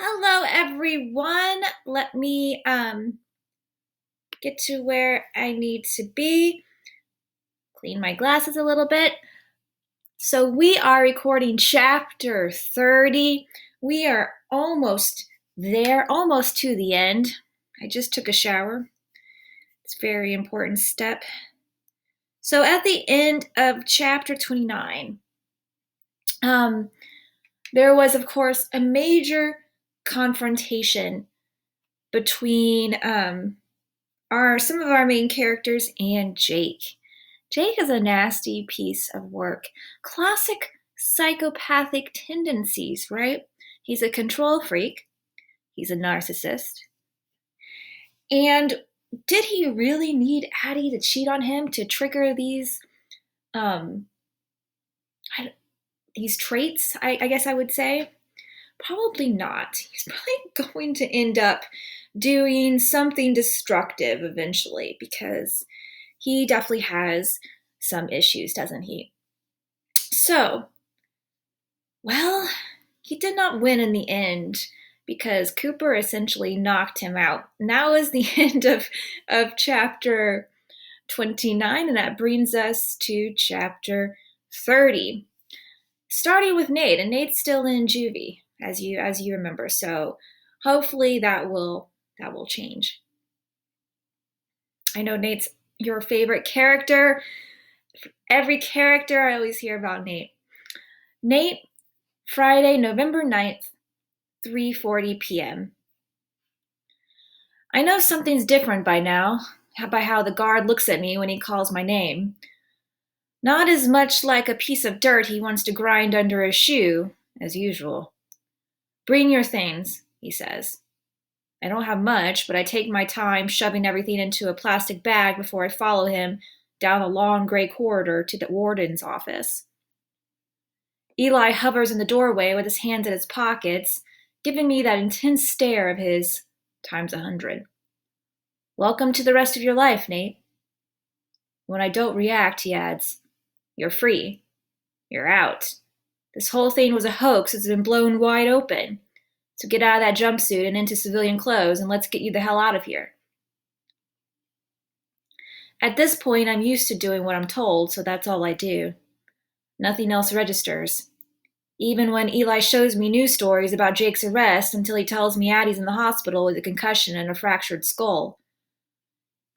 Hello, everyone. Let me get to where I need to be. Clean my glasses a little bit. So we are recording chapter 30. We are almost there, almost to the end. I just took a shower. It's a very important step. So at the end of chapter 29, there was, of course, a major confrontation between some of our main characters and Jake. Jake is a nasty piece of work. Classic psychopathic tendencies, right? He's a control freak. He's a narcissist. And did he really need Addie to cheat on him to trigger these traits, I guess I would say? Probably not. He's probably going to end up doing something destructive eventually because he definitely has some issues, doesn't he? So, well, he did not win in the end because Cooper essentially knocked him out. And that was the end of chapter 29, and that brings us to chapter 30. Starting with Nate, and Nate's still in juvie, as you remember. So hopefully that will change. I know Nate's your favorite character. Every character, I always hear about Nate. Nate, Friday, November 9th, 3:40 p.m. I know something's different by now, by how the guard looks at me when he calls my name. Not as much like a piece of dirt he wants to grind under his shoe, as usual. Bring your things, he says. I don't have much, but I take my time shoving everything into a plastic bag before I follow him down the long gray corridor to the warden's office. Eli hovers in the doorway with his hands in his pockets, giving me that intense stare of his times 100. Welcome to the rest of your life, Nate. When I don't react, he adds, you're free. You're out. This whole thing was a hoax. It's been blown wide open. So get out of that jumpsuit and into civilian clothes, and let's get you the hell out of here. At this point, I'm used to doing what I'm told, so that's all I do. Nothing else registers. Even when Eli shows me news stories about Jake's arrest until he tells me Addie's in the hospital with a concussion and a fractured skull.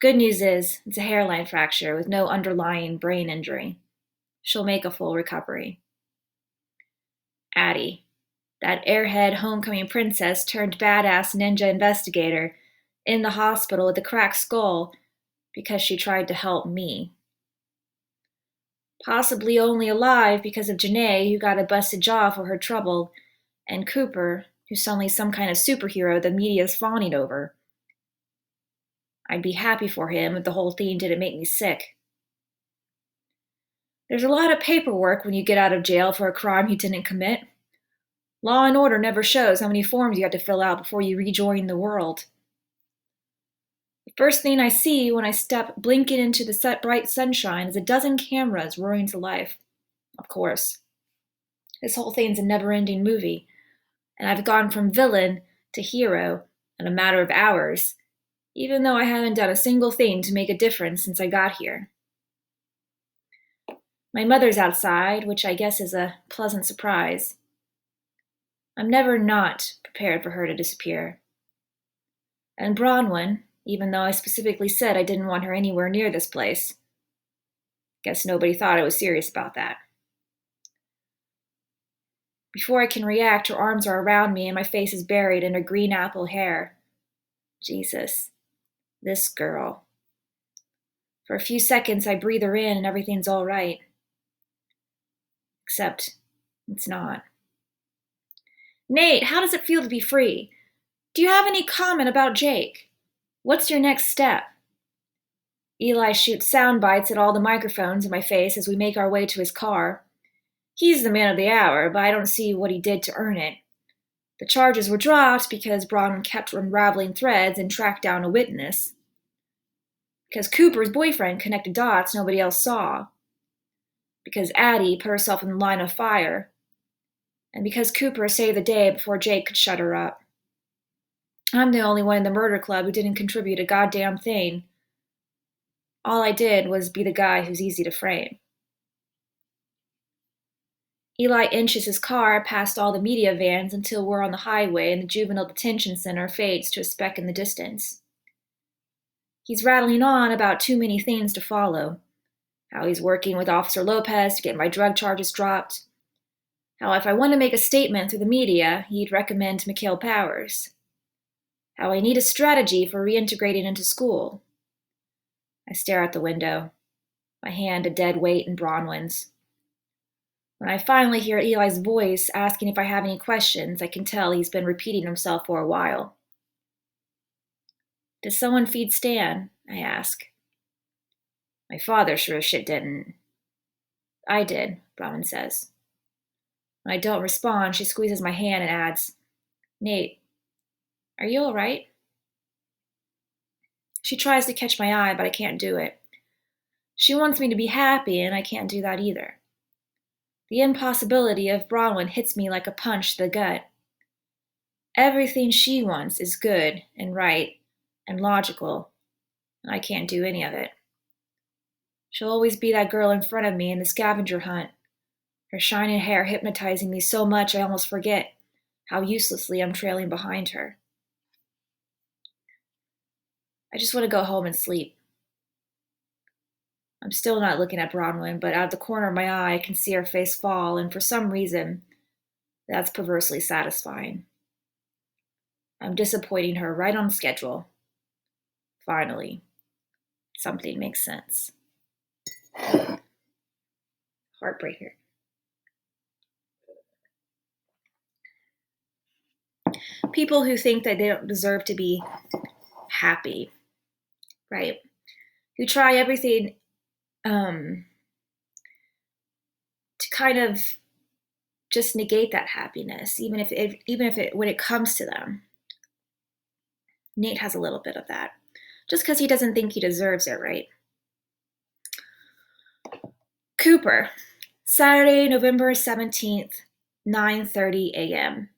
Good news is, it's a hairline fracture with no underlying brain injury. She'll make a full recovery. Addie, that airhead homecoming princess turned badass ninja investigator, in the hospital with a cracked skull because she tried to help me. Possibly only alive because of Janae, who got a busted jaw for her trouble, and Cooper, who's suddenly some kind of superhero the media's fawning over. I'd be happy for him if the whole thing didn't make me sick. There's a lot of paperwork when you get out of jail for a crime you didn't commit. Law and Order never shows how many forms you have to fill out before you rejoin the world. The first thing I see when I step blinking into the bright sunshine is a dozen cameras roaring to life. Of course. This whole thing's a never-ending movie, and I've gone from villain to hero in a matter of hours, even though I haven't done a single thing to make a difference since I got here. My mother's outside, which I guess is a pleasant surprise. I'm never not prepared for her to disappear. And Bronwyn, even though I specifically said I didn't want her anywhere near this place. Guess nobody thought I was serious about that. Before I can react, her arms are around me and my face is buried in her green apple hair. Jesus, this girl. For a few seconds I breathe her in and everything's all right. Except it's not. Nate, how does it feel to be free? Do you have any comment about Jake? What's your next step? Eli shoots sound bites at all the microphones in my face as we make our way to his car. He's the man of the hour, but I don't see what he did to earn it. The charges were dropped because Bronwyn kept unraveling threads and tracked down a witness. Because Cooper's boyfriend connected dots nobody else saw. Because Addie put herself in the line of fire. And because Cooper saved the day before Jake could shut her up. I'm the only one in the murder club who didn't contribute a goddamn thing. All I did was be the guy who's easy to frame. Eli inches his car past all the media vans until we're on the highway and the juvenile detention center fades to a speck in the distance. He's rattling on about too many things to follow. How he's working with Officer Lopez to get my drug charges dropped. How if I want to make a statement through the media, he'd recommend Mikhail Powers. How I need a strategy for reintegrating into school. I stare out the window, my hand a dead weight in Bronwyn's. When I finally hear Eli's voice asking if I have any questions, I can tell he's been repeating himself for a while. Does someone feed Stan? I ask. My father sure as shit didn't. I did, Bronwyn says. When I don't respond, she squeezes my hand and adds, Nate, are you all right? She tries to catch my eye, but I can't do it. She wants me to be happy, and I can't do that either. The impossibility of Bronwyn hits me like a punch to the gut. Everything she wants is good and right and logical, and I can't do any of it. She'll always be that girl in front of me in the scavenger hunt, her shining hair hypnotizing me so much I almost forget how uselessly I'm trailing behind her. I just want to go home and sleep. I'm still not looking at Bronwyn, but out of the corner of my eye I can see her face fall, and for some reason, that's perversely satisfying. I'm disappointing her right on schedule. Finally, something makes sense. Heartbreaker. People who think that they don't deserve to be happy, right? Who try everything to kind of just negate that happiness, even if it when it comes to them. Nate has a little bit of that, just because he doesn't think he deserves it, right? Cooper, Saturday, November 17th, 9:30 a.m.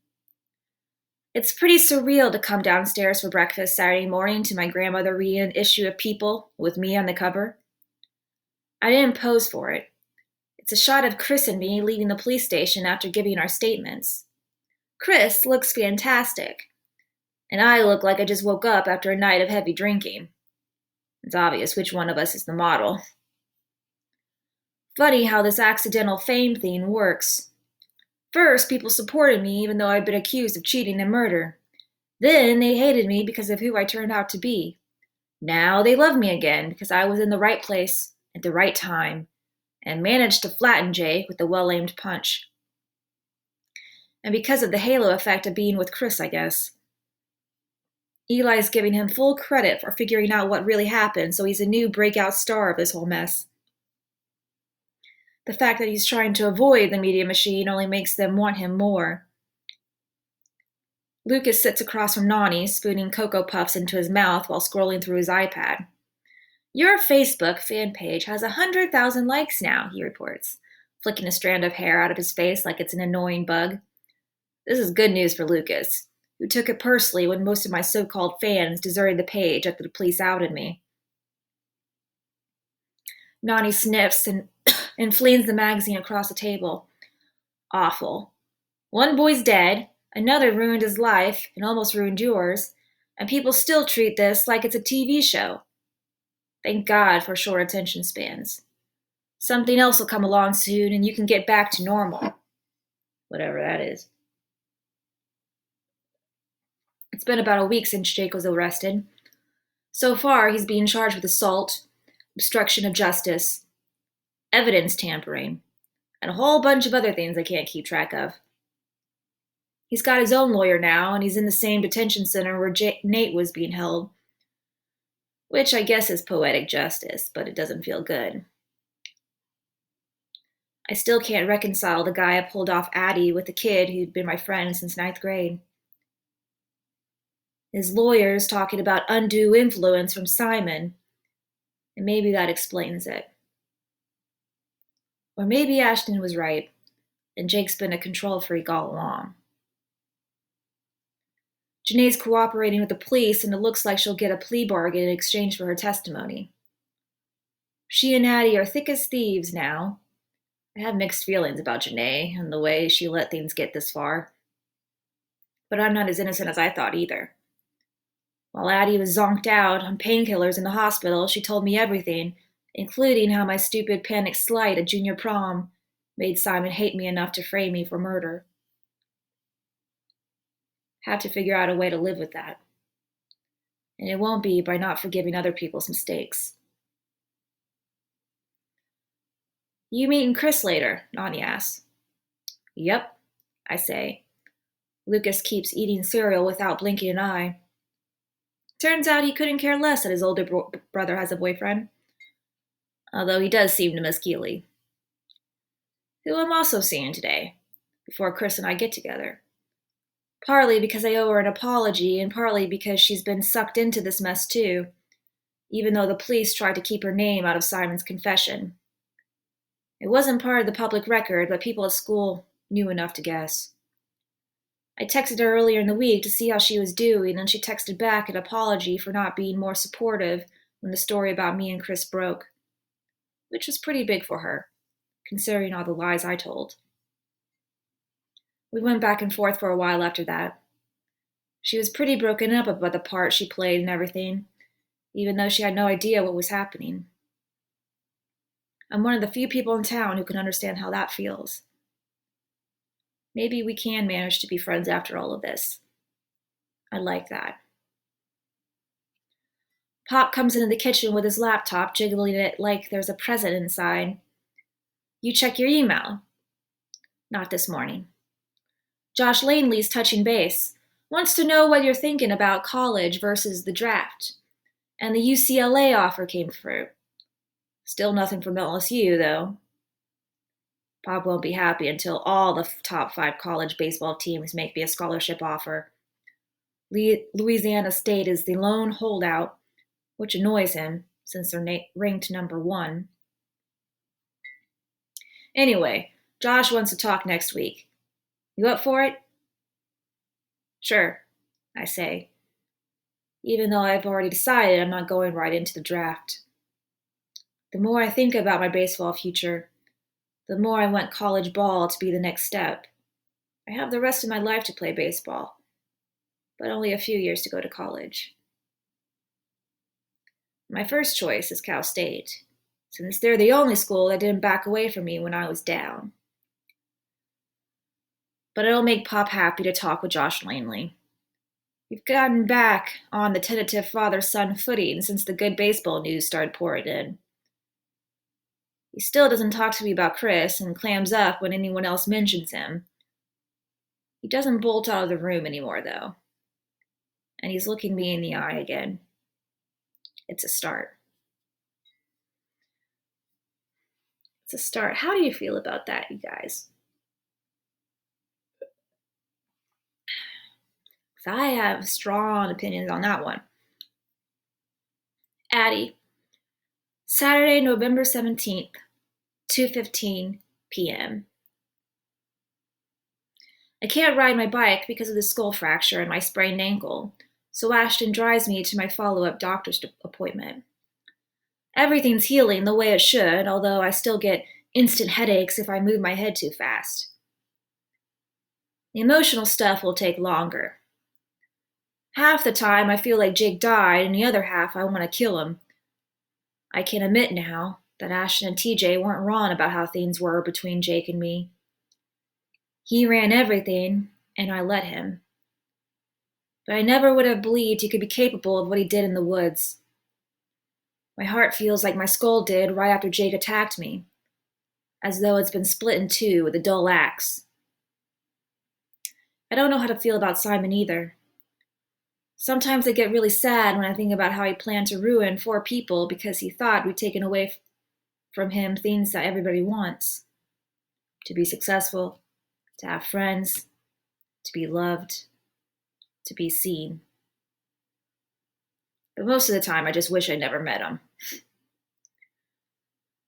It's pretty surreal to come downstairs for breakfast Saturday morning to my grandmother reading an issue of People with me on the cover. I didn't pose for it. It's a shot of Chris and me leaving the police station after giving our statements. Chris looks fantastic, and I look like I just woke up after a night of heavy drinking. It's obvious which one of us is the model. Funny how this accidental fame thing works. First, people supported me even though I'd been accused of cheating and murder. Then they hated me because of who I turned out to be. Now they love me again because I was in the right place at the right time and managed to flatten Jake with a well-aimed punch. And because of the halo effect of being with Chris, I guess. Eli's giving him full credit for figuring out what really happened, so he's a new breakout star of this whole mess. The fact that he's trying to avoid the media machine only makes them want him more. Lucas sits across from Nani, spooning Cocoa Puffs into his mouth while scrolling through his iPad. Your Facebook fan page has 100,000 likes now, he reports, flicking a strand of hair out of his face like it's an annoying bug. This is good news for Lucas, who took it personally when most of my so-called fans deserted the page after the police outed me. Nani sniffs and flings the magazine across the table. Awful. One boy's dead, another ruined his life and almost ruined yours, and people still treat this like it's a TV show. Thank God for short attention spans. Something else will come along soon and you can get back to normal. Whatever that is. It's been about a week since Jake was arrested. So far, he's being charged with assault, obstruction of justice, evidence tampering, and a whole bunch of other things I can't keep track of. He's got his own lawyer now, and he's in the same detention center where Nate was being held, which I guess is poetic justice, but it doesn't feel good. I still can't reconcile the guy I pulled off Addie with the kid who'd been my friend since 9th grade. His lawyer's talking about undue influence from Simon, and maybe that explains it. Or maybe Ashton was right, and Jake's been a control freak all along. Janae's cooperating with the police, and it looks like she'll get a plea bargain in exchange for her testimony. She and Addie are thick as thieves now. I have mixed feelings about Janae and the way she let things get this far. But I'm not as innocent as I thought either. While Addie was zonked out on painkillers in the hospital, she told me everything, including how my stupid panicked slight at junior prom made Simon hate me enough to frame me for murder. Have to figure out a way to live with that. And it won't be by not forgiving other people's mistakes. You meeting Chris later? Nani asks. Yep, I say. Lucas keeps eating cereal without blinking an eye. Turns out he couldn't care less that his older brother has a boyfriend. Although he does seem to miss Keely, who I'm also seeing today, before Chris and I get together. Partly because I owe her an apology, and partly because she's been sucked into this mess too, even though the police tried to keep her name out of Simon's confession. It wasn't part of the public record, but people at school knew enough to guess. I texted her earlier in the week to see how she was doing, and she texted back an apology for not being more supportive when the story about me and Chris broke, which was pretty big for her, considering all the lies I told. We went back and forth for a while after that. She was pretty broken up about the part she played and everything, even though she had no idea what was happening. I'm one of the few people in town who can understand how that feels. Maybe we can manage to be friends after all of this. I like that. Pop comes into the kitchen with his laptop, jiggling it like there's a present inside. You check your email. Not this morning. Josh Langley's touching base. Wants to know what you're thinking about college versus the draft. And the UCLA offer came through. Still nothing from LSU, though. Pop won't be happy until all the top 5 college baseball teams make me a scholarship offer. Louisiana State is the lone holdout, which annoys him since they're ranked number 1. Anyway, Josh wants to talk next week. You up for it? Sure, I say, even though I've already decided I'm not going right into the draft. The more I think about my baseball future, the more I want college ball to be the next step. I have the rest of my life to play baseball, but only a few years to go to college. My first choice is Cal State, since they're the only school that didn't back away from me when I was down. But it'll make Pop happy to talk with Josh Langley. We've gotten back on the tentative father-son footing since the good baseball news started pouring in. He still doesn't talk to me about Chris and clams up when anyone else mentions him. He doesn't bolt out of the room anymore, though. And he's looking me in the eye again. It's a start. It's a start. How do you feel about that, you guys? I have strong opinions on that one. Addie, Saturday, November 17th, 2:15 p.m. I can't ride my bike because of the skull fracture and my sprained ankle, so Ashton drives me to my follow-up doctor's appointment. Everything's healing the way it should, although I still get instant headaches if I move my head too fast. The emotional stuff will take longer. Half the time I feel like Jake died, and the other half I want to kill him. I can admit now that Ashton and TJ weren't wrong about how things were between Jake and me. He ran everything, and I let him. But I never would have believed he could be capable of what he did in the woods. My heart feels like my skull did right after Jake attacked me, as though it's been split in two with a dull axe. I don't know how to feel about Simon either. Sometimes I get really sad when I think about how he planned to ruin 4 people because he thought we'd taken away from him things that everybody wants. To be successful, to have friends, to be loved, to be seen. But most of the time, I just wish I never met him.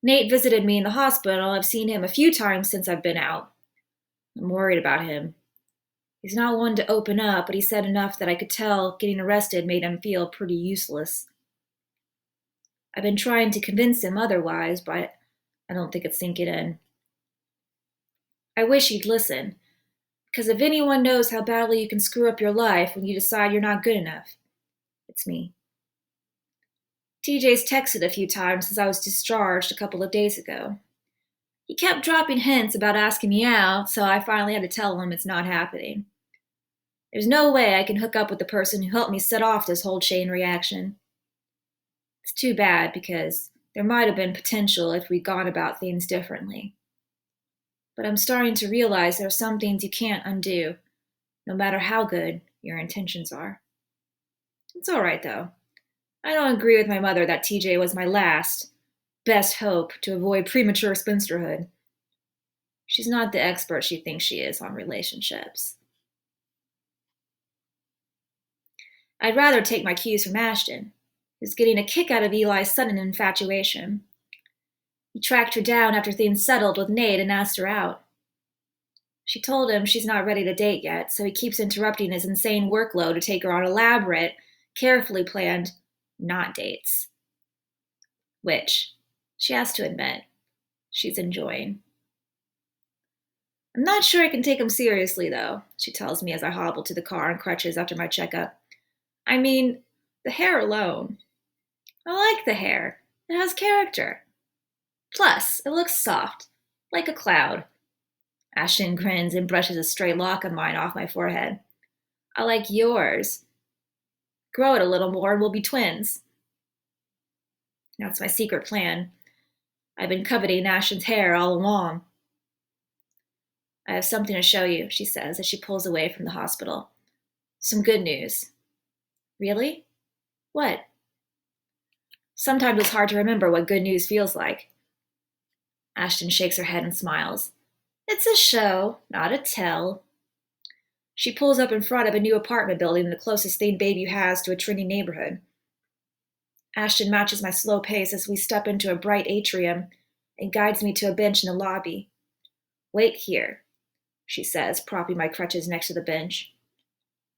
Nate visited me in the hospital. I've seen him a few times since I've been out. I'm worried about him. He's not one to open up, but he said enough that I could tell getting arrested made him feel pretty useless. I've been trying to convince him otherwise, but I don't think it's sinking in. I wish he'd listen, because if anyone knows how badly you can screw up your life when you decide you're not good enough, it's me. TJ's texted a few times since I was discharged a couple of days ago. He kept dropping hints about asking me out, so I finally had to tell him it's not happening. There's no way I can hook up with the person who helped me set off this whole chain reaction. It's too bad because there might have been potential if we'd gone about things differently. But I'm starting to realize there are some things you can't undo, no matter how good your intentions are. It's all right, though. I don't agree with my mother that TJ was my last, best hope to avoid premature spinsterhood. She's not the expert she thinks she is on relationships. I'd rather take my cues from Ashton, who's getting a kick out of Eli's sudden infatuation. He tracked her down after things settled with Nate and asked her out. She told him she's not ready to date yet, so he keeps interrupting his insane workload to take her on elaborate, carefully planned not dates. Which, she has to admit, she's enjoying. I'm not sure I can take him seriously, though, she tells me as I hobble to the car on crutches after my checkup. I mean, the hair alone. I like the hair. It has character. Plus, it looks soft, like a cloud. Ashton grins and brushes a stray lock of mine off my forehead. I like yours. Grow it a little more and we'll be twins. That's my secret plan. I've been coveting Ashton's hair all along. I have something to show you, she says as she pulls away from the hospital. Some good news. Really? What? Sometimes it's hard to remember what good news feels like. Ashton shakes her head and smiles. It's a show, not a tell. She pulls up in front of a new apartment building, the closest thing Bayview has to a trendy neighborhood. Ashton matches my slow pace as we step into a bright atrium and guides me to a bench in the lobby. Wait here, she says, propping my crutches next to the bench.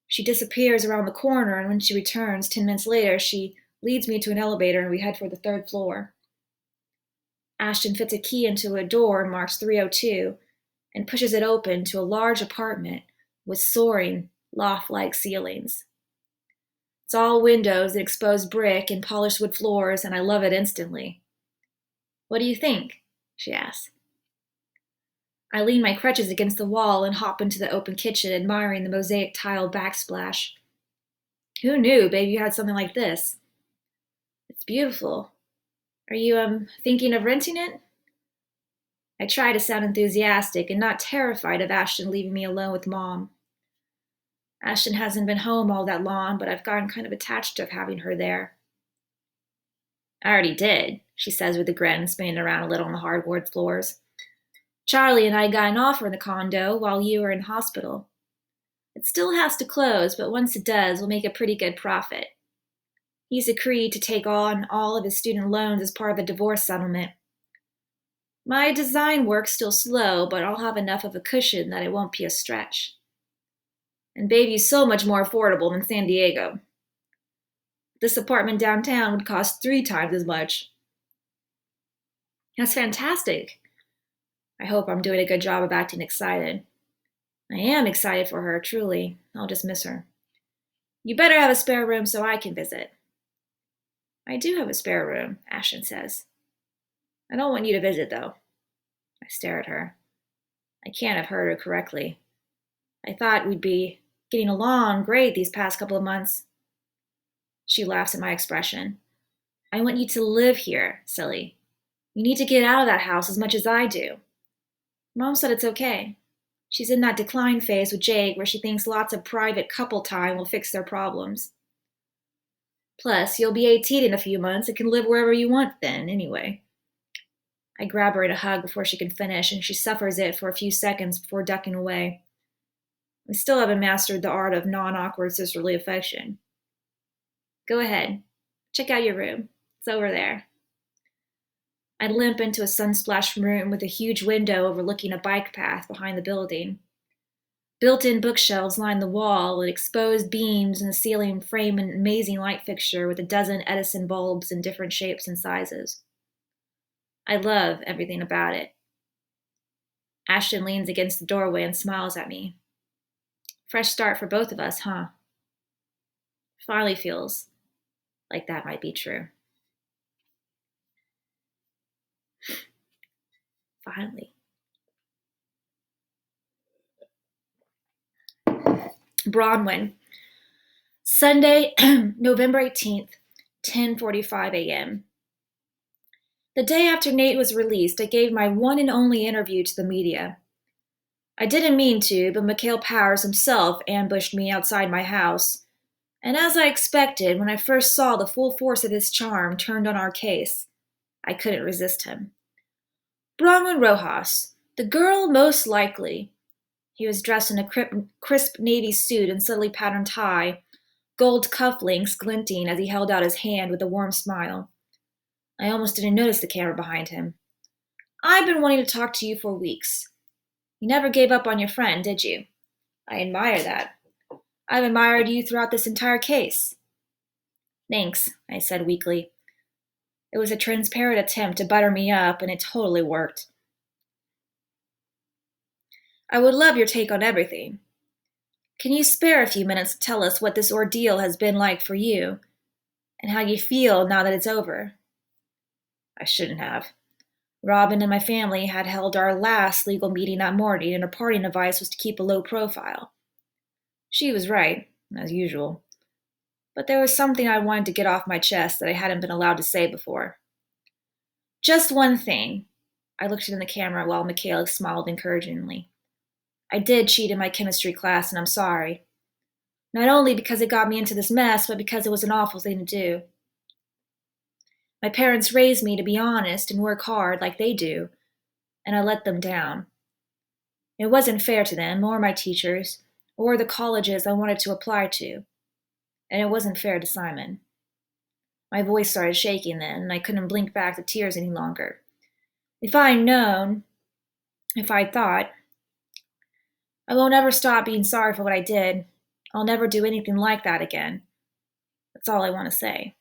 She disappears around the corner, and when she returns 10 minutes later, she leads me to an elevator and we head for the 3rd floor. Ashton fits a key into a door marked 302 and pushes it open to a large apartment with soaring, loft-like ceilings. It's all windows and exposed brick and polished wood floors, and I love it instantly. What do you think? She asks. I lean my crutches against the wall and hop into the open kitchen, admiring the mosaic tile backsplash. Who knew Bayview had something like this? It's beautiful. Are you, thinking of renting it? I try to sound enthusiastic and not terrified of Ashton leaving me alone with Mom. Ashton hasn't been home all that long, but I've gotten kind of attached to having her there. I already did, she says with a grin, spinning around a little on the hardwood floors. Charlie and I got an offer in the condo while you were in hospital. It still has to close, but once it does, we'll make a pretty good profit. He's agreed to take on all of his student loans as part of the divorce settlement. My design work's still slow, but I'll have enough of a cushion that it won't be a stretch. And Bayview's so much more affordable than San Diego. This apartment downtown would cost 3 times as much. That's fantastic. I hope I'm doing a good job of acting excited. I am excited for her, truly. I'll just miss her. You better have a spare room so I can visit. I do have a spare room, Ashton says. I don't want you to visit, though. I stare at her. I can't have heard her correctly. I thought we'd be getting along great these past couple of months. She laughs at my expression. I want you to live here, silly. You need to get out of that house as much as I do. Mom said it's okay. She's in that decline phase with Jake where she thinks lots of private couple time will fix their problems. Plus, you'll be 18 in a few months and can live wherever you want then, anyway. I grab her in a hug before she can finish, and she suffers it for a few seconds before ducking away. We still haven't mastered the art of non-awkward sisterly affection. Go ahead. Check out your room. It's over there. I limp into a sun-splashed room with a huge window overlooking a bike path behind the building. Built-in bookshelves lined the wall, with exposed beams in the ceiling frame an amazing light fixture with a dozen Edison bulbs in different shapes and sizes. I love everything about it. Ashton leans against the doorway and smiles at me. Fresh start for both of us, huh? Finally feels like that might be true. Finally. Bronwyn. Sunday, November 18th, 10:45 a.m. The day after Nate was released, I gave my one and only interview to the media. I didn't mean to, but Mikhail Powers himself ambushed me outside my house. And as I expected, when I first saw the full force of his charm turned on our case, I couldn't resist him. Bronwyn Rojas, the girl most likely. He was dressed in a crisp navy suit and subtly patterned tie, gold cufflinks glinting as he held out his hand with a warm smile. I almost didn't notice the camera behind him. I've been wanting to talk to you for weeks. You never gave up on your friend, did you? I admire that. I've admired you throughout this entire case. Thanks, I said weakly. It was a transparent attempt to butter me up, and it totally worked. I would love your take on everything. Can you spare a few minutes to tell us what this ordeal has been like for you, and how you feel now that it's over? I shouldn't have. Robin and my family had held our last legal meeting that morning, and her parting advice was to keep a low profile. She was right, as usual. But there was something I wanted to get off my chest that I hadn't been allowed to say before. Just one thing. I looked in the camera while Michaela smiled encouragingly. I did cheat in my chemistry class, and I'm sorry. Not only because it got me into this mess, but because it was an awful thing to do. My parents raised me to be honest and work hard like they do, and I let them down. It wasn't fair to them, or my teachers, or the colleges I wanted to apply to, and it wasn't fair to Simon. My voice started shaking then, and I couldn't blink back the tears any longer. If I'd thought, I won't ever stop being sorry for what I did. I'll never do anything like that again. That's all I want to say.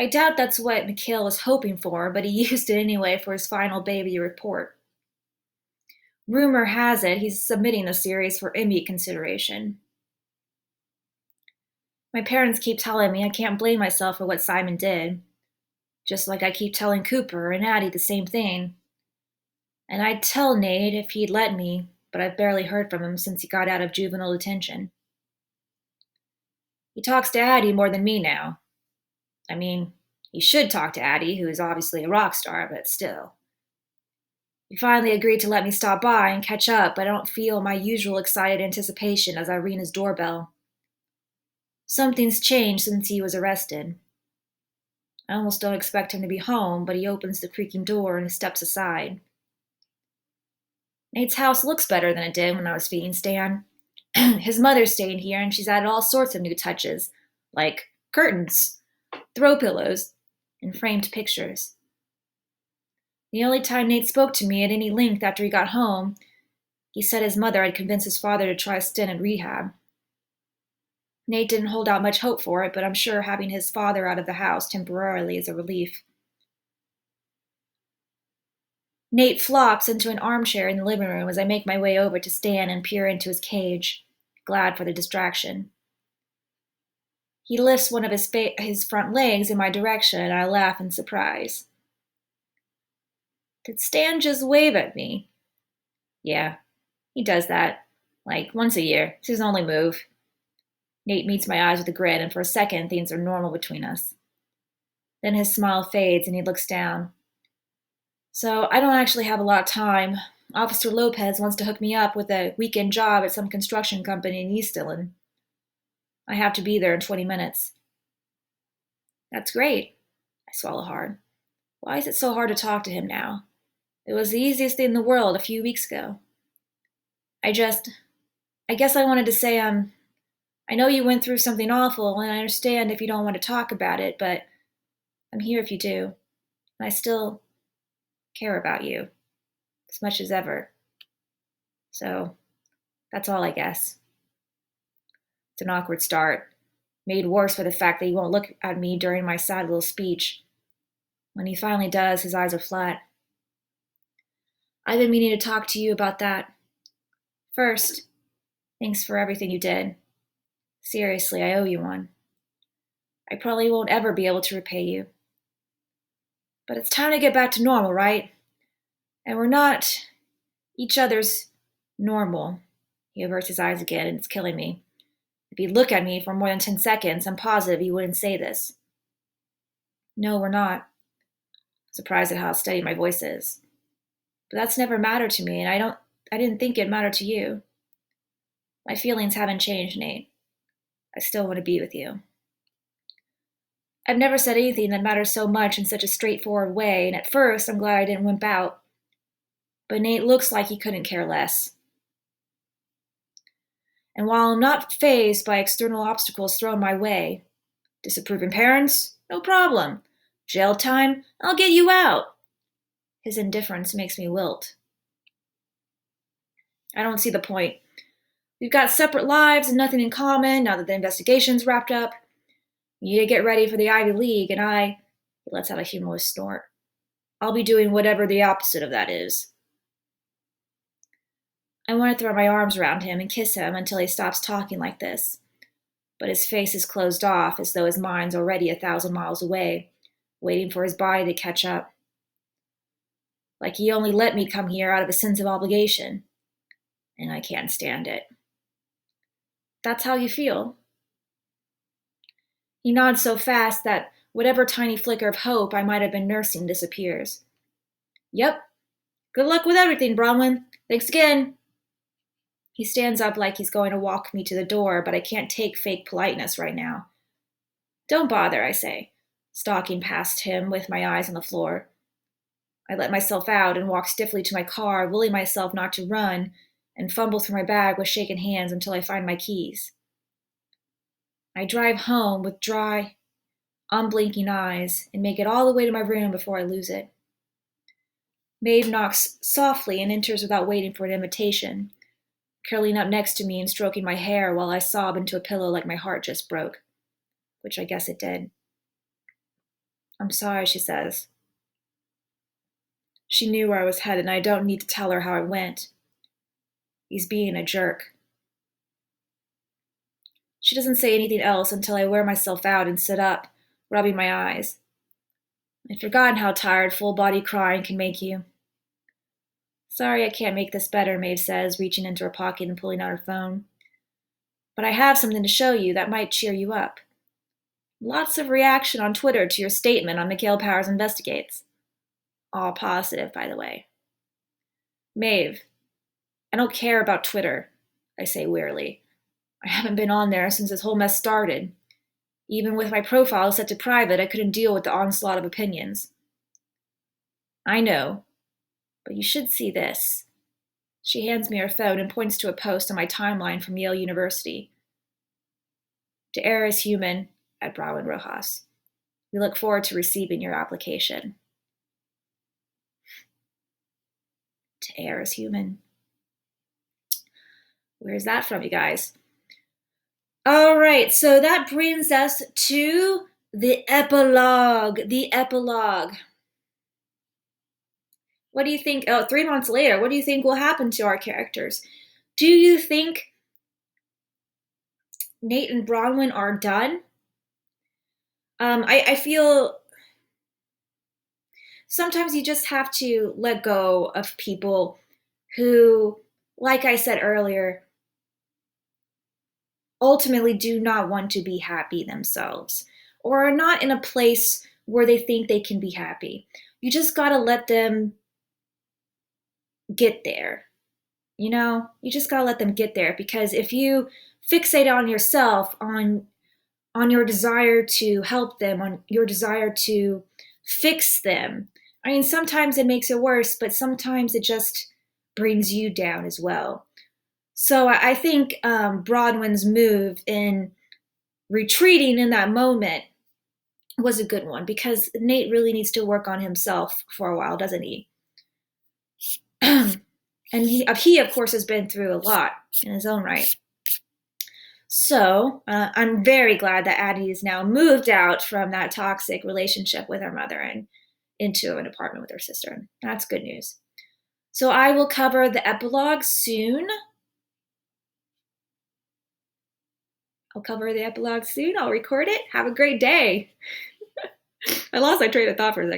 I doubt that's what Mikhail was hoping for, but he used it anyway for his final baby report. Rumor has it he's submitting the series for Emmy consideration. My parents keep telling me I can't blame myself for what Simon did, just like I keep telling Cooper and Addie the same thing. And I'd tell Nate if he'd let me, but I've barely heard from him since he got out of juvenile detention. He talks to Addie more than me now. I mean, he should talk to Addie, who is obviously a rock star, but still. He finally agreed to let me stop by and catch up, but I don't feel my usual excited anticipation as I ring his doorbell. Something's changed since he was arrested. I almost don't expect him to be home, but he opens the creaking door and steps aside. Nate's house looks better than it did when I was feeding Stan. His mother's staying here, and she's added all sorts of new touches, like curtains, throw pillows, and framed pictures. The only time Nate spoke to me at any length after he got home, he said his mother had convinced his father to try a stint in rehab. Nate didn't hold out much hope for it, but I'm sure having his father out of the house temporarily is a relief. Nate flops into an armchair in the living room as I make my way over to Stan and peer into his cage, glad for the distraction. He lifts one of his front legs in my direction, and I laugh in surprise. Did Stan just wave at me? Yeah, he does that, like once a year. It's his only move. Nate meets my eyes with a grin, and for a second things are normal between us. Then his smile fades and he looks down. So I don't actually have a lot of time. Officer Lopez wants to hook me up with a weekend job at some construction company in East Dillon. I have to be there in 20 minutes. That's great. I swallow hard. Why is it so hard to talk to him now? It was the easiest thing in the world a few weeks ago. I guess I wanted to say, I know you went through something awful, and I understand if you don't want to talk about it, but I'm here if you do. And I still care about you as much as ever. So that's all, I guess. It's an awkward start, made worse by the fact that he won't look at me during my sad little speech. When he finally does, his eyes are flat. I've been meaning to talk to you about that. First, thanks for everything you did. Seriously, I owe you one. I probably won't ever be able to repay you. But it's time to get back to normal, right? And we're not each other's normal. He averts his eyes again, and it's killing me. If he'd look at me for more than 10 seconds, I'm positive he wouldn't say this. No, we're not. Surprised at how steady my voice is. But that's never mattered to me, and I didn't think it mattered to you. My feelings haven't changed, Nate. I still want to be with you. I've never said anything that matters so much in such a straightforward way, and at first I'm glad I didn't wimp out. But Nate looks like he couldn't care less. And while I'm not fazed by external obstacles thrown my way, disapproving parents? No problem. Jail time? I'll get you out. His indifference makes me wilt. I don't see the point. We've got separate lives and nothing in common now that the investigation's wrapped up. You need to get ready for the Ivy League, and he lets out a humorless snort. I'll be doing whatever the opposite of that is. I want to throw my arms around him and kiss him until he stops talking like this. But his face is closed off as though his mind's already 1,000 miles away, waiting for his body to catch up. Like he only let me come here out of a sense of obligation. And I can't stand it. That's how you feel? He nods so fast that whatever tiny flicker of hope I might have been nursing disappears. Yep. Good luck with everything, Bronwyn. Thanks again. He stands up like he's going to walk me to the door, but I can't take fake politeness right now. Don't bother, I say, stalking past him with my eyes on the floor. I let myself out and walk stiffly to my car, willing myself not to run, and fumble through my bag with shaken hands until I find my keys. I drive home with dry, unblinking eyes and make it all the way to my room before I lose it. Maeve knocks softly and enters without waiting for an invitation, curling up next to me and stroking my hair while I sob into a pillow like my heart just broke, which I guess it did. I'm sorry, she says. She knew where I was headed, and I don't need to tell her how it went. He's being a jerk. She doesn't say anything else until I wear myself out and sit up, rubbing my eyes. I'd forgotten how tired full-body crying can make you. Sorry I can't make this better, Maeve says, reaching into her pocket and pulling out her phone. But I have something to show you that might cheer you up. Lots of reaction on Twitter to your statement on Mikhail Powers Investigates. All positive, by the way. Maeve, I don't care about Twitter, I say wearily. I haven't been on there since this whole mess started. Even with my profile set to private, I couldn't deal with the onslaught of opinions. I know, but you should see this. She hands me her phone and points to a post on my timeline from Yale University. To err is human, at Bronwyn Rojas. We look forward to receiving your application. To err is human. Where's that from, you guys? All right, so that brings us to the epilogue. The epilogue. What do you think? 3 months later, what do you think will happen to our characters? Do you think Nate and Bronwyn are done? I feel sometimes you just have to let go of people who, like I said earlier, ultimately do not want to be happy themselves or are not in a place where they think they can be happy. You just gotta let them get there. You just gotta let them get there, because if you fixate on yourself, on your desire to help them, on your desire to fix them, I mean, sometimes it makes it worse, but sometimes it just brings you down as well. So I think Bronwyn's move in retreating in that moment was a good one, because Nate really needs to work on himself for a while, doesn't he? And he, of course, has been through a lot in his own right. So I'm very glad that Addie is now moved out from that toxic relationship with her mother and into an apartment with her sister. That's good news. So I will cover the epilogue soon. I'll record it. Have a great day. I lost my train of thought for a second.